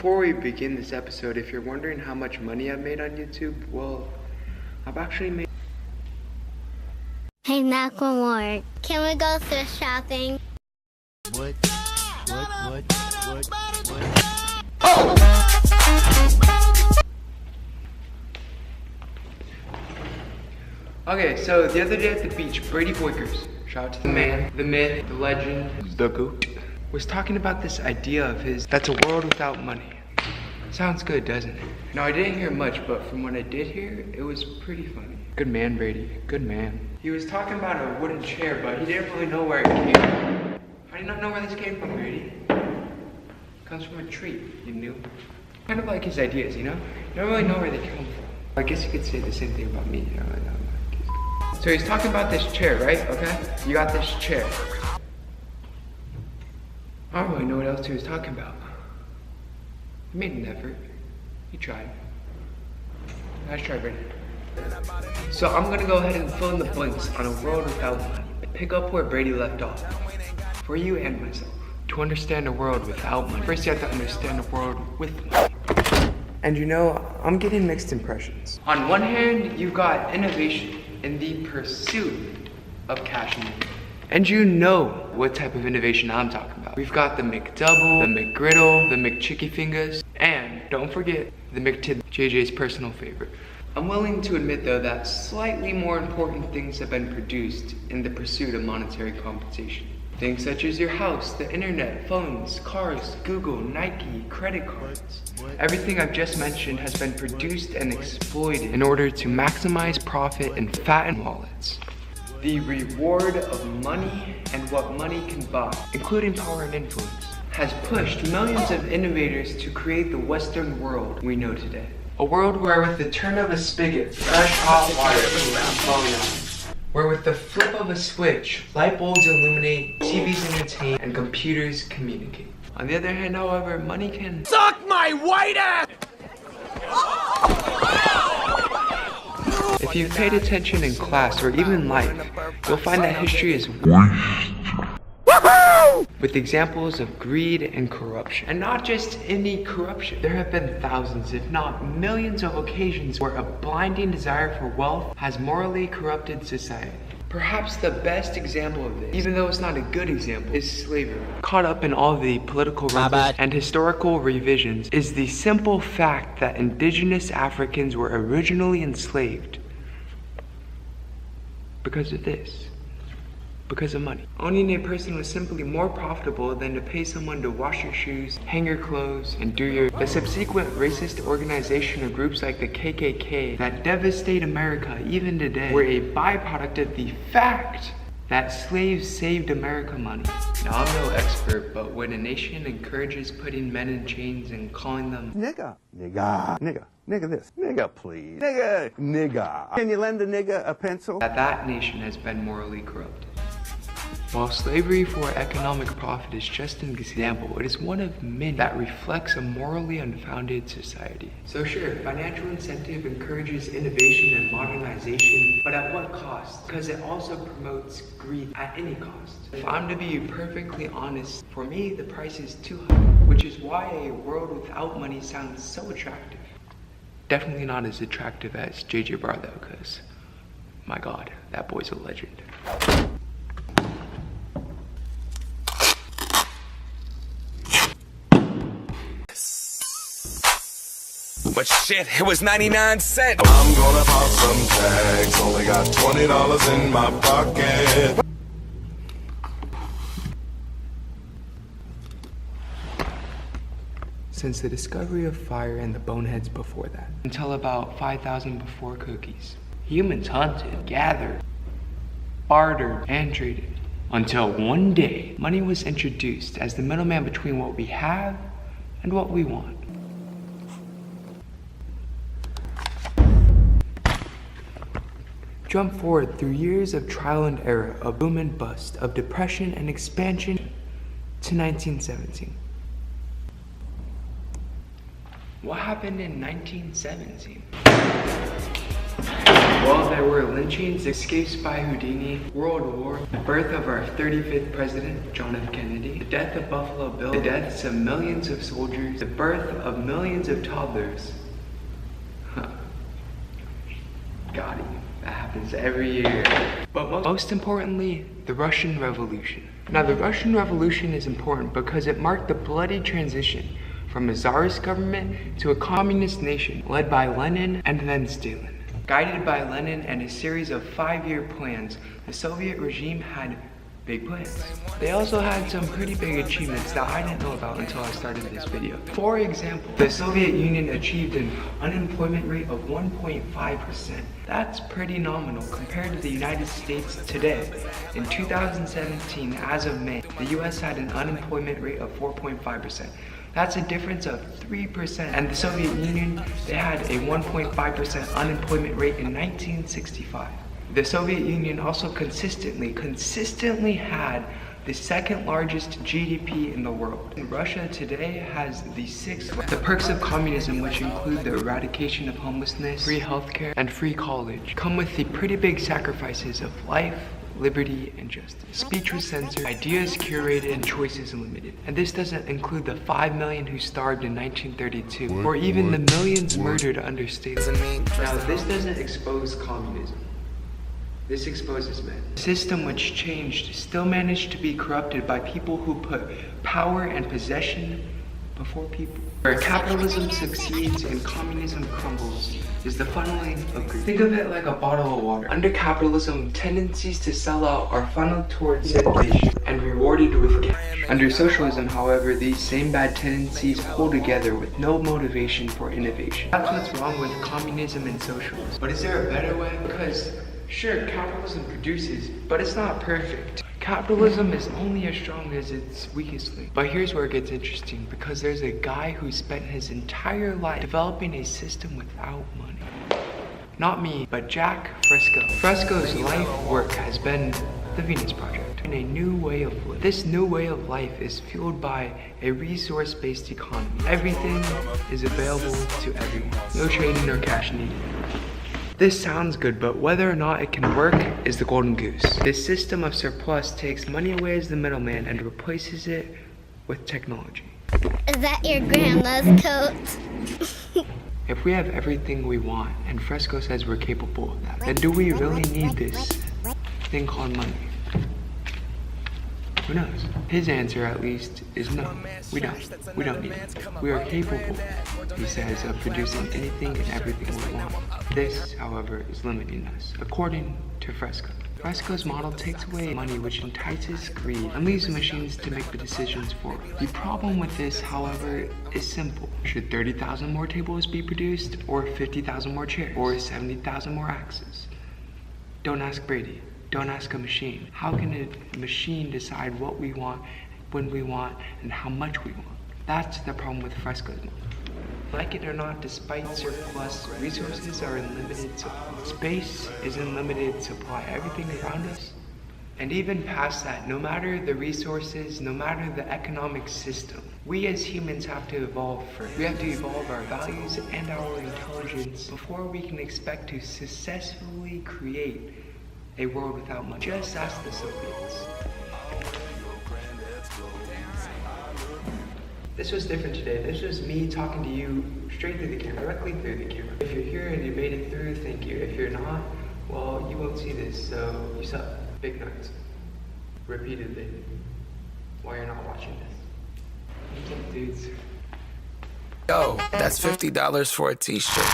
Before we begin this episode, if you're wondering how much money I've made on YouTube, well, I've actually made... Hey, Macklemore, can we go thrift shopping? What? Okay, so the other day at the beach, Brady Boykers, shout out to the man, the myth, the legend, the goat, was talking about this idea of his that's a world without money. Sounds good, doesn't it? No, I didn't hear much, but from what I did hear, it was pretty funny. Good man, Brady, good man. He was talking about a wooden chair, but he didn't really know where it came from. How do you not know where this came from, Brady? It comes from a tree, you knew? Kind of like his ideas, you know? You don't really know where they come from. I guess you could say the same thing about me, you know? So he's talking about this chair, right? Okay? You got this chair. I don't really know what else he was talking about. He made an effort. He tried. Nice try, Brady. So I'm gonna go ahead and fill in the blanks on a world without money. Pick up where Brady left off. For you and myself. To understand a world without money, first you have to understand a world with money. And you know, I'm getting mixed impressions. On one hand, you've got innovation in the pursuit of cash and money. And you know what type of innovation I'm talking about. We've got the McDouble, the McGriddle, the McChicky Fingers, and don't forget the McTid, JJ's personal favorite. I'm willing to admit though that slightly more important things have been produced in the pursuit of monetary compensation. Things such as your house, the internet, phones, cars, Google, Nike, credit cards. Everything I've just mentioned has been produced and exploited in order to maximize profit and fatten wallets. The reward of money and what money can buy, including power and influence, has pushed millions of innovators to create the Western world we know today. A world where with the turn of a spigot, fresh hot water is flowing out. Where with the flip of a switch, light bulbs illuminate, TVs entertain, and computers communicate. On the other hand, however, money can Suck my white ass! If you've paid attention in class or even life, you'll find that history is with examples of greed and corruption. And not just any corruption. There have been thousands, if not millions of occasions where a blinding desire for wealth has morally corrupted society. Perhaps the best example of this, even though it's not a good example, is slavery. Caught up in all the political rumors and historical revisions is the simple fact that indigenous Africans were originally enslaved because of this. Because of money. Owning a person was simply more profitable than to pay someone to wash your shoes, hang your clothes, and do your... The subsequent racist organization of groups like the KKK that devastate America even today were a byproduct of the fact that slaves saved America money. Now, I'm no expert, but when a nation encourages putting men in chains and calling them nigga this, nigga please, nigga, can you lend a nigga a pencil? That nation has been morally corrupted. While slavery for economic profit is just an example, it is one of many that reflects a morally unfounded society. So sure, financial incentive encourages innovation and modernization, but at what cost? Because it also promotes greed at any cost. If I'm to be perfectly honest, for me the price is too high, which is why a world without money sounds so attractive. Definitely not as attractive as JJ Barr though, because my god, that boy's a legend. But shit, it was 99 cents. I'm gonna pop some tags. Only got $20 in my pocket. Since the discovery of fire and the boneheads before that, until about 5,000 before cookies, humans hunted, gathered, bartered, and traded. Until one day, money was introduced as the middleman between what we have and what we want. Jump forward through years of trial and error, of boom and bust, of depression and expansion to 1917. What happened in 1917? Well, there were lynchings, escapes by Houdini, World War, the birth of our 35th president, John F. Kennedy, the death of Buffalo Bill, the deaths of millions of soldiers, the birth of millions of toddlers. Got it. That happens every year. But most importantly, the Russian Revolution. Now, the Russian Revolution is important because it marked the bloody transition from a czarist government to a communist nation led by Lenin and then Stalin. Guided by Lenin and a series of 5-year plans, the Soviet regime had big plans. They also had some pretty big achievements that I didn't know about until I started this video. For example, the Soviet Union achieved an unemployment rate of 1.5%. That's pretty nominal compared to the United States today. In 2017, as of May, the US had an unemployment rate of 4.5%. That's a difference of 3%. And the Soviet Union, they had a 1.5% unemployment rate in 1965. The Soviet Union also consistently had the second largest GDP in the world. Russia today has the 6th. The perks of communism, which include the eradication of homelessness, free healthcare, and free college, come with the pretty big sacrifices of life, liberty, and justice. Speech was censored, ideas curated, and choices limited. And this doesn't include the 5 million who starved in 1932, or even the millions murdered under Stalin. Now, this doesn't expose communism. This exposes men. The system which changed still managed to be corrupted by people who put power and possession before people. Where capitalism succeeds and communism crumbles is the funneling of greed. Think of it like a bottle of water. Under capitalism, tendencies to sell out are funneled towards innovation and rewarded with cash. Under socialism, however, these same bad tendencies pull together with no motivation for innovation. That's what's wrong with communism and socialism. But is there a better way? Because sure, capitalism produces, but it's not perfect. Capitalism is only as strong as its weakest link. But here's where it gets interesting, because there's a guy who spent his entire life developing a system without money. Not me, but Jack Fresco. Fresco's life work has been the Venus Project, and a new way of life. This new way of life is fueled by a resource-based economy. Everything is available to everyone. No trading or cash needed. This sounds good, but whether or not it can work is the golden goose. This system of surplus takes money away as the middleman and replaces it with technology. Is that your grandma's coat? If we have everything we want, and Fresco says we're capable of that, then do we really need this thing called money? Who knows? His answer, at least, is no. We don't. We don't need it. We are capable, he says, of producing anything and everything we want. This, however, is limiting us, according to Fresco. Fresco's model takes away money, which entices greed and leaves machines to make the decisions for us. The problem with this, however, is simple. Should 30,000 more tables be produced, or 50,000 more chairs, or 70,000 more axes? Don't ask Brady. Don't ask a machine. How can a machine decide what we want, when we want, and how much we want? That's the problem with Fresco's model. Like it or not, despite surplus, resources are in limited supply. Space is in limited supply. Everything around us, and even past that, no matter the resources, no matter the economic system, we as humans have to evolve first. We have to evolve our values and our intelligence before we can expect to successfully create a world without money. Just ask the Soviets. This was different today. This was me talking to you straight through the camera, directly through the camera. If you're here and you made it through, thank you. If you're not, well, you won't see this, so you suck. Big nuts. Repeatedly. While you're not watching this. What's up, dudes? Yo, that's $50 for a t-shirt.